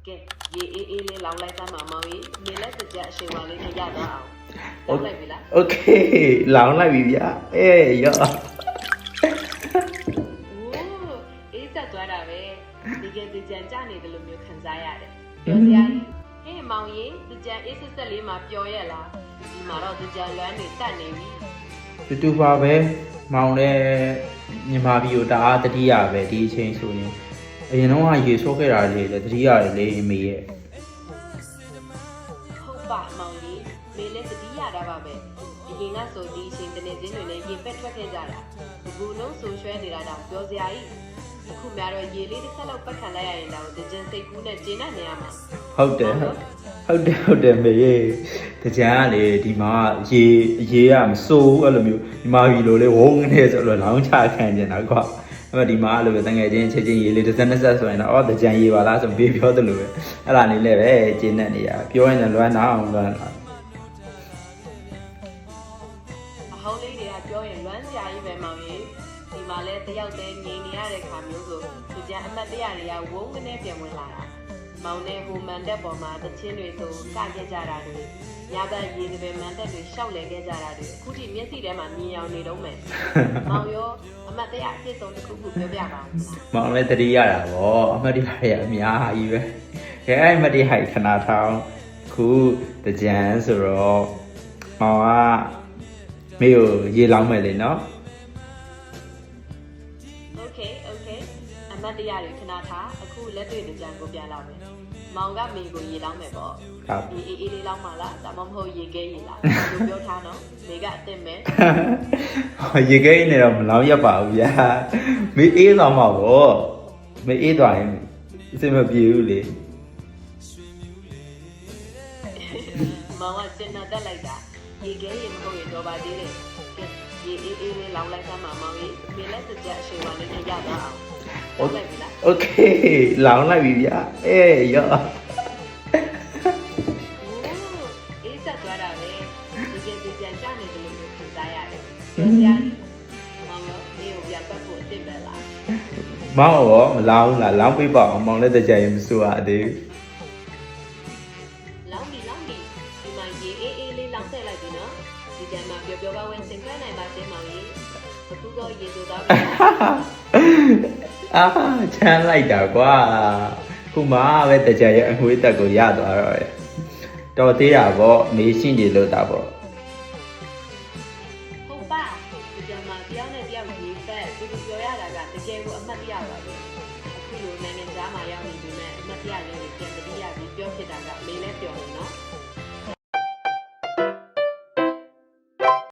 ကဲရေအေးအေးလေးလောင်းလိုက်သားမှာမောင်ကြီးနေလက်စကြအရှိန်ဝါလေးနဲ့ရသွားအောင်လောက်လိုက်ပြီလား โอเคလောင်းလိုက်ပြီဗျာရော့ အေးဆက်သွားတာပဲဒီကဲဒီကြံကြနေတယ်လို့မျိုးခံစားရတယ်ပြောစရာကြီးဟေးမောင်ကြီးဒီကြံအေးဆက်ဆက်လေးမှာပျော်ရက်လားဒီမှာတော့ဒီကြံလွမ်းနေတတ်နေပြီ တူတူပါပဲမောင်လည်းမြန်မာပြည်ကိုတအားတတိယပဲဒီအချိန်ဆိုရင်အရင်တော့ရေဆိုးခဲ့တာလေတတိယလေအမေရဲ့ ဟုတ်ပါမောင်ကြီးမေလည်းတတိယတာပါပဲအရင်ကဆိုဒီအချိန်တနေ့ချင်းတွေနဲ့ရင်ပက်ထွက်ခဲ့ကြတာဒီကူလုံးဆိုရွှဲနေတာတော့ပြောစရာကြီးအခုများတော့ရေလေးတစ်ဆက်လောက်ပတ်ခံလိုက်ရရင်တော့ဒီကြံစိတ်ကူးနဲ့ကျင်းနေရမှာ ဟုတ်တယ်မေရဲ့တကြံကလေဒီမှာရေကမစိုးအဲ့လိုမျိုးဒီမှာပြီလို့လေဝုန်းနေဆိုတော့လောင်းချခံကျင်တာကွာအဲ့တော့ဒီမှာအဲ့လိုပဲတငယ်ချင်းချက်ချင်းရေလေးတစ်စက်နှစ်စက်ဆိုရင်တော့တကြံရေပါလားဆိုပြီးပြောတယ်လို့ပဲအဲ့ဒါလေးလည်းပဲကျင်းနေနေရပြောရင်လည်းလွမ်းအောင်လွမ်းလာ အဟောင်းလေးတွေကပြောရင်လွမ်းစရာကြီးပဲမောင်ကြီးဒီမှာလဲတယောက်တည်းငြိမ်နေရတဲ့ခါမျိုးဆိုဒီကြံအမတ်တရတွေကဝုန်းကနေပြန်ဝင်လာတာမောင်နဲ့ဟိုမန်တက်ပေါ်မှာတချင်းတွေဆိုကခဲ့ကြတာတွေညဘက်ရေတွေမန်တက်တွေရှောက်လဲခဲ့ကြတာတွေအခုထိမျက်စိထဲမှာမြင်အောင်နေတော့မယ်မောင်ရောအမတ်တရအဖြစ်ဆုံးတစ်ခုခုပြောပြပါဦး မောင်လည်းတတိယတာဗောအမတ်တရရဲ့အများကြီးပဲခဲအဲ့အမတ်တရခဏထောင်းခုတကြံဆိုတော့မောင်ကမေကိုရေလောင်းမယ်လေနော် Okay အမတ်တရတွေခဏထားအခုလက်တွေ့ကြံကိုပြလာမယ်မောင်ကမေကိုရေလောင်းမယ်ပေါ့ ครับ အေးအေးလေးလောင်းပါလားဒါမှမဟုတ်ရေခဲရေလားလို့ပြောထားနော်မေကအစ်စ်မယ် ရေခဲနေတော့မလောင်းရပါဘူးဗျာမေအေးသွားမှာဗောမေအေးသွားရင်အစမပြေဘူးလေ မောင်ကစင်နာတက်လိုက်တာရေခဲရေမဟုတ်ရင်တော့ပါသေးတယ်ကဲရေအေးအေးလေးလောင်းလိုက်သားမှာမောင်ကြီးမေလက်စကြအရှိန်ဝါလေးနဲ့ရသွားအောင်ဟုတ်လိုက်ပြီလား โอเคလောင်းလိုက်ပြီဗျာရော့ အေးဆက်သွားတာပဲဒီကဒီပြန်ကြနေတယ်လို့ခံစားရတယ်ပြောစရာမောင်ရောအေးကိုပြန်ပတ်ဖို့အစ်စ်ပဲလား မောင်ရောမလောင်းလားလောင်းပြပါအောင်မောင်လည်းတကြရင်မစိုးရသေးဘူး လောင်းပြီဒီမှာရေအေးအေးလေးလောင်းဆက်လိုက်ပြီနော်ဒီကြမ်းမှာပျော်ပျော်ပါဝင်စင်ကြနိုင်ပါစေမောင်ကြီးအခုတော့ရေဆိုသားပြီ အာချမ်းလိုက်တာကွာခုမှပဲတကြရဲ့အငွေးတက်ကိုရသွားတော့တယ်တော်သေးတာဗောမေးရှင်းတယ်လို့တာဗော ဟုတ်ပါဒီကြမ်းမှာတယောက်နဲ့တယောက်ရေဖက်သူပြောရတာကတကယ်ကိုအမှတ်တရပါပဲအခုလိုနိုင်ငံသားမှာရောက်နေပြီမဲ့အမှတ်တရလေးတွေပြန်တတိယပြီးပြောဖြစ်တာကမေးလဲပြောနေနော်